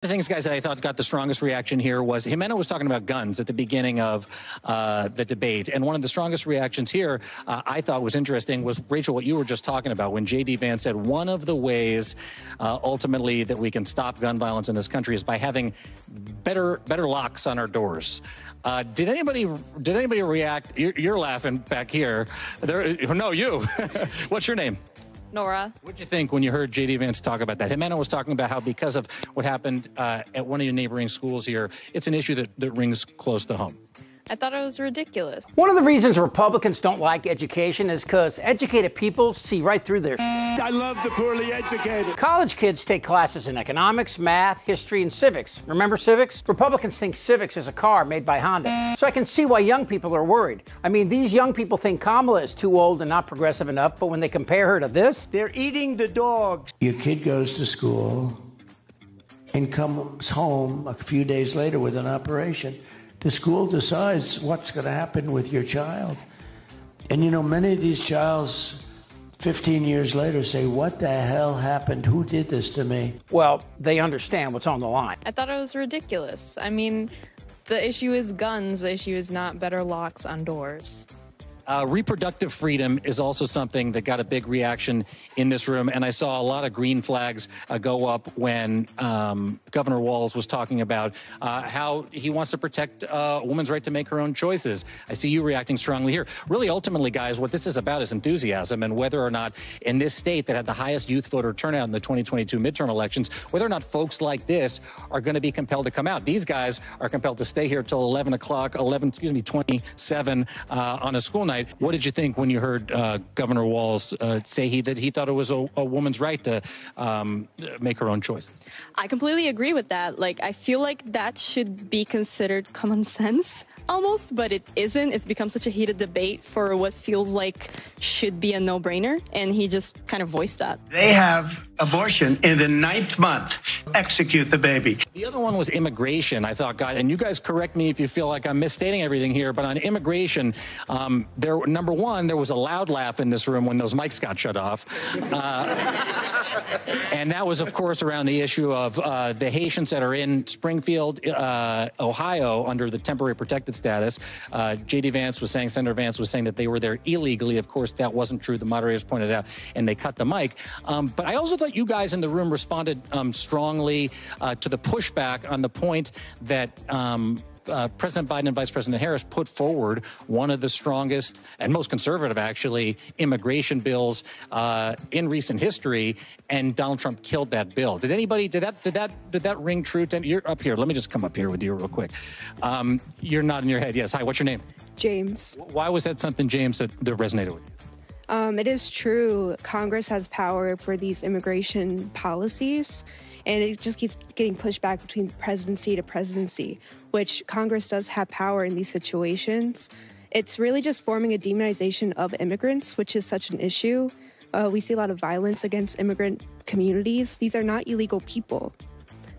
The things, guys, that I thought got the strongest reaction here was Jimena was talking about guns at the beginning of the debate. And one of the strongest reactions here I thought was interesting was, Rachel, what you were just talking about when JD Vance said one of the ways ultimately that we can stop gun violence in this country is by having better locks on our doors. Did anybody react? You're laughing back here. No, you. What's your name? Nora. What'd you think when you heard JD Vance talk about that? Jimena was talking about how because of what happened at one of your neighboring schools here, it's an issue that rings close to home. I thought it was ridiculous. One of the reasons Republicans don't like education is because educated people see right through their I love the poorly educated. College kids take classes in economics, math, history, and civics. Remember civics? Republicans think civics is a car made by Honda. So I can see why young people are worried. I mean, these young people think Kamala is too old and not progressive enough, but when they compare her to this, They're eating the dogs. Your kid goes to school and comes home a few days later with an operation. The school decides what's going to happen with your child. And, you know, many of these childs 15 years later say, what the hell happened? Who did this to me? well, they understand what's on the line. I thought it was ridiculous. I mean, the issue is guns. The issue is not better locks on doors. Reproductive freedom is also something that got a big reaction in this room, and I saw a lot of green flags go up when Governor Walz was talking about how he wants to protect a woman's right to make her own choices. I see you reacting strongly here. Really, ultimately, guys, what this is about is enthusiasm, and whether or not in this state that had the highest youth voter turnout in the 2022 midterm elections, whether or not folks like this are going to be compelled to come out. These guys are compelled to stay here till 27 on a school night. What did you think when you heard Governor Walz say that he thought it was a woman's right to make her own choices? I completely agree with that. Like, I feel like that should be considered common sense almost, but it isn't. It's become such a heated debate for what feels like should be a no-brainer, and he just kind of voiced that. They have abortion in the 9th month. Execute the baby. The other one was immigration, I thought, God, and you guys correct me if you feel like I'm misstating everything here, but on immigration, number one, there was a loud laugh in this room when those mics got shut off. And that was, of course, around the issue of the Haitians that are in Springfield, Ohio, under the temporary protected status. JD Vance was saying, Senator Vance was saying that they were there illegally. Of course, that wasn't true. The moderators pointed out, and they cut the mic. But I also thought you guys in the room responded strongly to the pushback on the point that President Biden and Vice President Harris put forward one of the strongest and most conservative, actually, immigration bills in recent history, and Donald Trump killed that bill. Did that ring true? You're up here. Let me just come up here with you real quick. You're nodding your head. Yes. Hi. What's your name? James. Why was that something, James, that resonated with you? It is true. Congress has power for these immigration policies, and it just keeps getting pushed back between presidency to presidency, which Congress does have power in these situations. It's really just forming a demonization of immigrants, which is such an issue. We see a lot of violence against immigrant communities. These are not illegal people.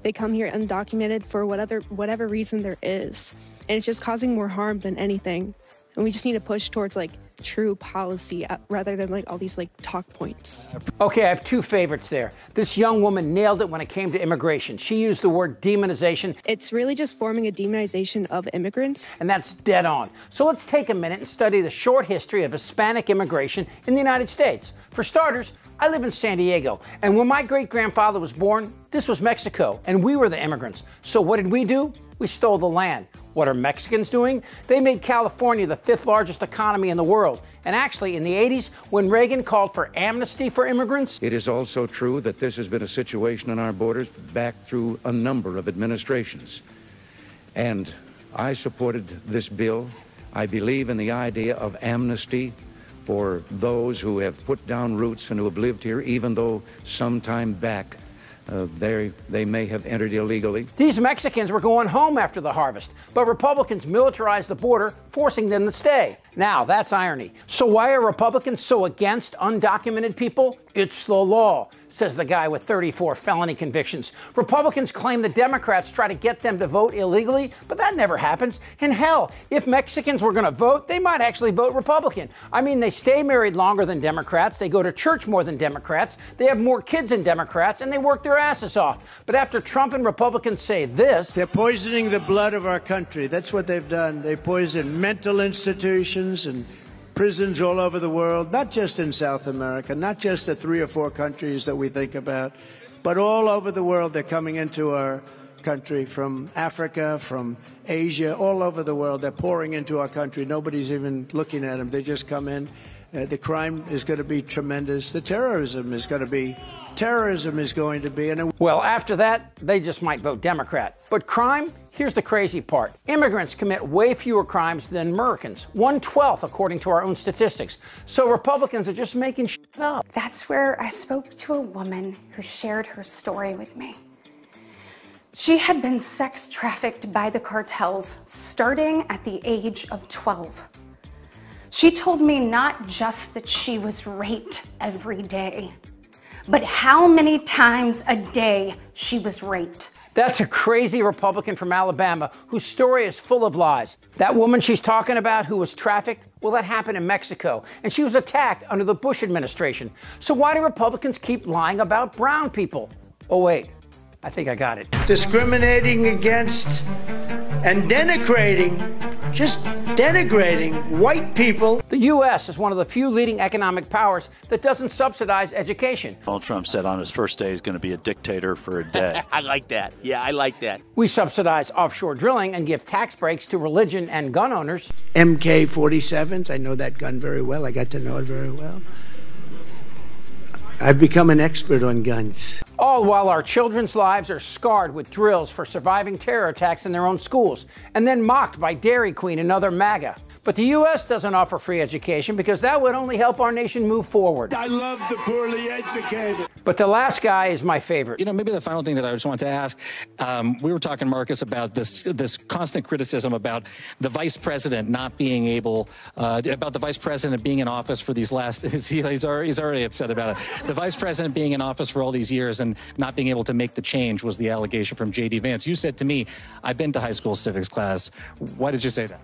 They come here undocumented for whatever reason there is, and it's just causing more harm than anything. And we just need to push towards true policy rather than all these talk points. Okay, I have two favorites there. This young woman nailed it when it came to immigration. She used the word demonization. It's really just forming a demonization of immigrants. And that's dead on. So let's take a minute and study the short history of Hispanic immigration in the United States. For starters, I live in San Diego, and when my great-grandfather was born, this was Mexico, and we were the immigrants. So what did we do? We stole the land. What are Mexicans doing? They made California the 5th largest economy in the world. And actually, in the 80s, when Reagan called for amnesty for immigrants... It is also true that this has been a situation on our borders back through a number of administrations. And I supported this bill. I believe in the idea of amnesty for those who have put down roots and who have lived here, even though some time back they may have entered illegally. These Mexicans were going home after the harvest, but Republicans militarized the border, forcing them to stay. Now, that's irony. So why are Republicans so against undocumented people? It's the law. says the guy with 34 felony convictions. Republicans claim the Democrats try to get them to vote illegally, but that never happens. And hell, if Mexicans were going to vote, they might actually vote Republican. I mean, they stay married longer than Democrats, they go to church more than Democrats, they have more kids than Democrats, and they work their asses off. But after Trump and Republicans say this, they're poisoning the blood of our country. That's what they've done. They poison mental institutions and prisons all over the world, not just in South America, not just the 3 or 4 countries that we think about, but all over the world. They're coming into our country from Africa, from Asia, all over the world. They're pouring into our country. Nobody's even looking at them. They just come in. The crime is going to be tremendous. The terrorism is going to be. Well, after that, they just might vote Democrat. But crime? Here's the crazy part. Immigrants commit way fewer crimes than Americans. 1/12, according to our own statistics. So Republicans are just making shit up. That's where I spoke to a woman who shared her story with me. She had been sex trafficked by the cartels starting at the age of 12. She told me not just that she was raped every day, but how many times a day she was raped. That's a crazy Republican from Alabama whose story is full of lies. That woman she's talking about who was trafficked, well, that happened in Mexico, and she was attacked under the Bush administration. So why do Republicans keep lying about brown people? Oh, wait, I think I got it. Discriminating against and just denigrating white people. The U.S. is one of the few leading economic powers that doesn't subsidize education. Donald Trump said on his first day he's going to be a dictator for a day. I like that. Yeah, I like that. We subsidize offshore drilling and give tax breaks to religion and gun owners. MK-47s, I know that gun very well. I got to know it very well. I've become an expert on guns. All while our children's lives are scarred with drills for surviving terror attacks in their own schools, and then mocked by Dairy Queen and other MAGA. But the U.S. doesn't offer free education because that would only help our nation move forward. I love the poorly educated. But the last guy is my favorite. You know, maybe the final thing that I just want to ask, we were talking, Marcus, about this constant criticism about the vice president not being able, about the vice president being in office for these last, he's already upset about it. The vice president being in office for all these years and not being able to make the change was the allegation from JD Vance. You said to me, I've been to high school civics class. Why did you say that?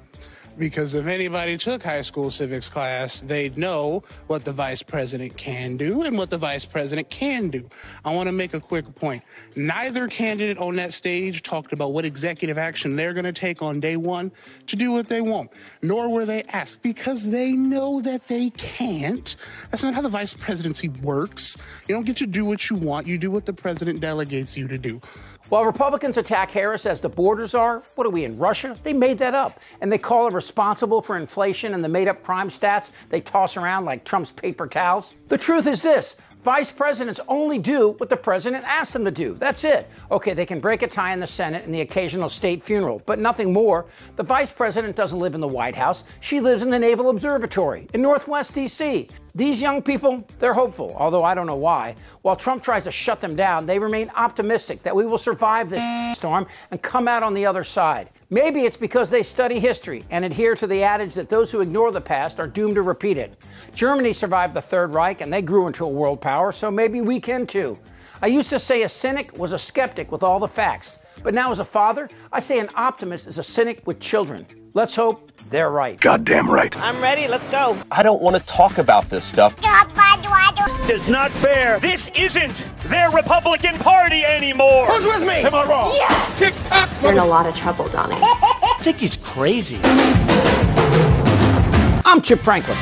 Because if anybody took high school civics class, they'd know what the vice president can do and what the vice president can do. I want to make a quick point. Neither candidate on that stage talked about what executive action they're going to take on day one to do what they want, nor were they asked, because they know that they can't. That's not how the vice presidency works. You don't get to do what you want. You do what the president delegates you to do. While Republicans attack Harris as the borders are, what are we, in Russia? They made that up. And they call her responsible for inflation and the made-up crime stats they toss around like Trump's paper towels. The truth is this. Vice presidents only do what the president asks them to do. That's it. Okay, they can break a tie in the Senate and the occasional state funeral, but nothing more. The vice president doesn't live in the White House. She lives in the Naval Observatory in Northwest D.C. These young people, they're hopeful, although I don't know why. While Trump tries to shut them down, they remain optimistic that we will survive this storm and come out on the other side. Maybe it's because they study history and adhere to the adage that those who ignore the past are doomed to repeat it. Germany survived the Third Reich and they grew into a world power, so maybe we can too. I used to say a cynic was a skeptic with all the facts, but now as a father, I say an optimist is a cynic with children. Let's hope they're right. Goddamn right. I'm ready. Let's go. I don't want to talk about this stuff. It's not fair. This isn't their Republican Party anymore. Who's with me? Am I wrong? Yes. Tick-tock. You're in a lot of trouble, Donnie. I think he's crazy. I'm Chip Franklin.